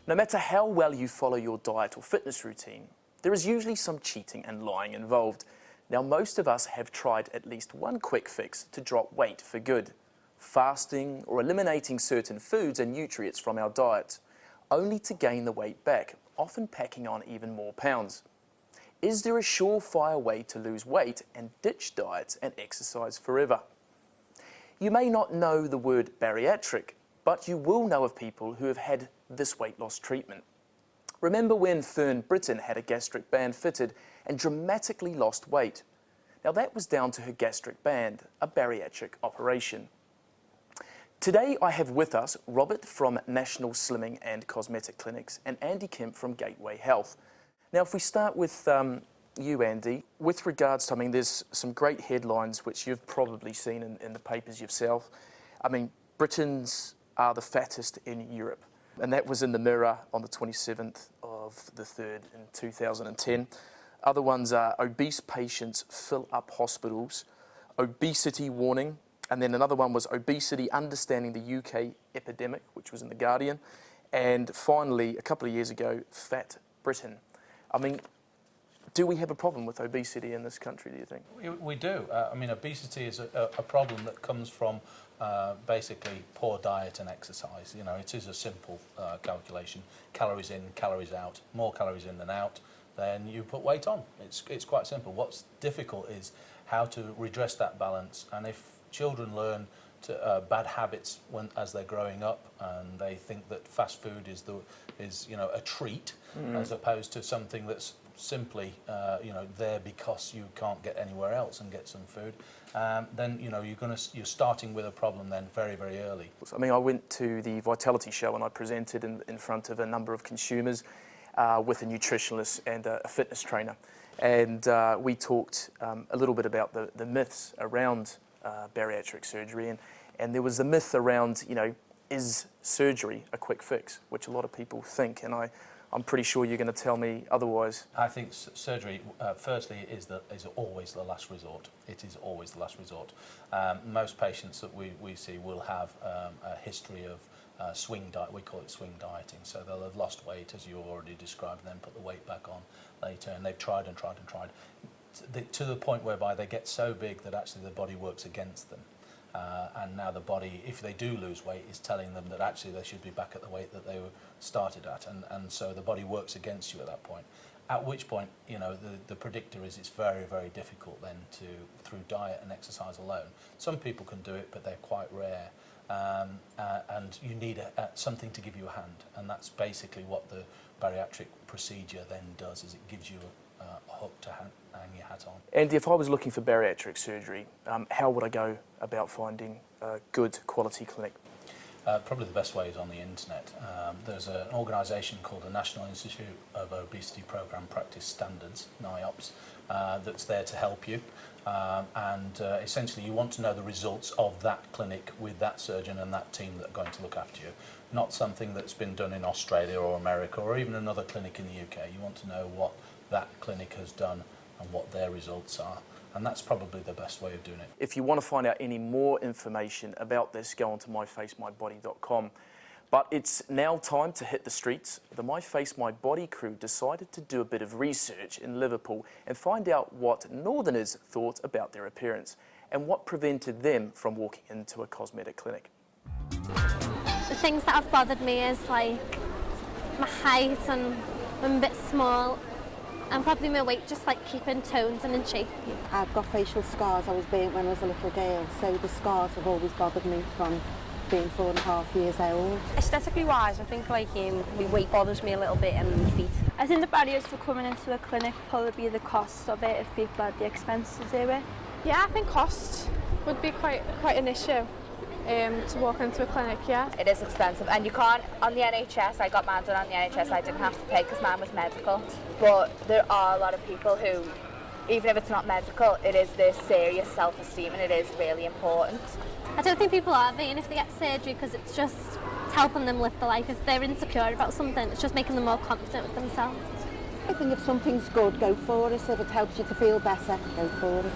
No matter how well you follow your diet or fitness routine, there is usually some cheating and lying involved. Now, most of us have tried at least one quick fix to drop weight for good: fasting or eliminating certain foods and nutrients from our diet, only to gain the weight back, often packing on even more pounds. Is there a surefire way to lose weight and ditch diets and exercise forever? You may not know the word bariatric, but you will know of people who have had this weight loss treatment. Remember when Fern Britton had a gastric band fitted and dramatically lost weight? Now that was down to her gastric band, a bariatric operation. Today I have with us Robert from National Slimming and Cosmetic Clinics and Andy Kemp from Gateway Health. Now if we start with you, Andy, with regards to, there's some great headlines which you've probably seen in the papers yourself. Britons are the fattest in Europe, and that was in the Mirror on the 27th of the 3rd in 2010. Other ones are obese patients fill up hospitals, obesity warning, and then another one was obesity understanding the UK epidemic, which was in The Guardian, and finally, a couple of years ago, Fat Britain. Do we have a problem with obesity in this country, do you think? We do. Obesity is a problem that comes from basically poor diet and exercise. You know, it is a simple calculation. Calories in, calories out. More calories in than out, then you put weight on. It's quite simple. What's difficult is how to redress that balance. And if children learn bad habits as they're growing up, and they think that fast food is a treat, as opposed to something that's simply there because you can't get anywhere else and get some food, then you're starting with a problem then very, very early. I went to the Vitality Show and I presented in front of a number of consumers with a nutritionist and a fitness trainer, and we talked a little bit about the myths around bariatric surgery, and there was the myth around, is surgery a quick fix, which a lot of people think, and I'm pretty sure you're going to tell me otherwise. I think surgery, firstly, is always the last resort. It is always the last resort. Most patients that we see will have a history of swing diet. We call it swing dieting. So they'll have lost weight, as you already described, and then put the weight back on later. And they've tried and tried and tried, to the point whereby they get so big that actually the body works against them. And now the body, if they do lose weight, is telling them that actually they should be back at the weight that they were started at, and so the body works against you at that point. At which point, the predictor is it's very, very difficult then through diet and exercise alone. Some people can do it, but they're quite rare, and you need something to give you a hand, and that's basically what the bariatric procedure then does, is it gives you a hook to hang your hat on. Andy, if I was looking for bariatric surgery, how would I go about finding a good quality clinic? Probably the best way is on the internet. There's an organisation called the National Institute of Obesity Programme Practice Standards, NIOPS, that's there to help you. And essentially you want to know the results of that clinic with that surgeon and that team that are going to look after you. Not something that's been done in Australia or America or even another clinic in the UK. You want to know what that clinic has done and what their results are. And that's probably the best way of doing it. If you want to find out any more information about this, go on to myfacemybody.com. But it's now time to hit the streets. The My Face My Body crew decided to do a bit of research in Liverpool and find out what Northerners thought about their appearance and what prevented them from walking into a cosmetic clinic. The things that have bothered me is like my height, and I'm a bit small, and probably my weight, just like keeping toned and in shape. I've got facial scars. I was burnt when I was a little girl, so the scars have always bothered me from being 4.5 years old. Aesthetically wise, I think my weight bothers me a little bit, and my feet. I think the barriers to coming into a clinic probably the cost of it, if people had the expense to do it. Yeah, I think cost would be quite an issue. To walk into a clinic, yeah. It is expensive, and you can't, on the NHS, I got mine done on the NHS, I didn't have to pay because mine was medical. But there are a lot of people who, even if it's not medical, it is their serious self-esteem, and it is really important. I don't think people are vain if they get surgery, because it's just helping them live the life. If they're insecure about something, it's just making them more confident with themselves. I think if something's good, go for it. If it helps you to feel better, go for it.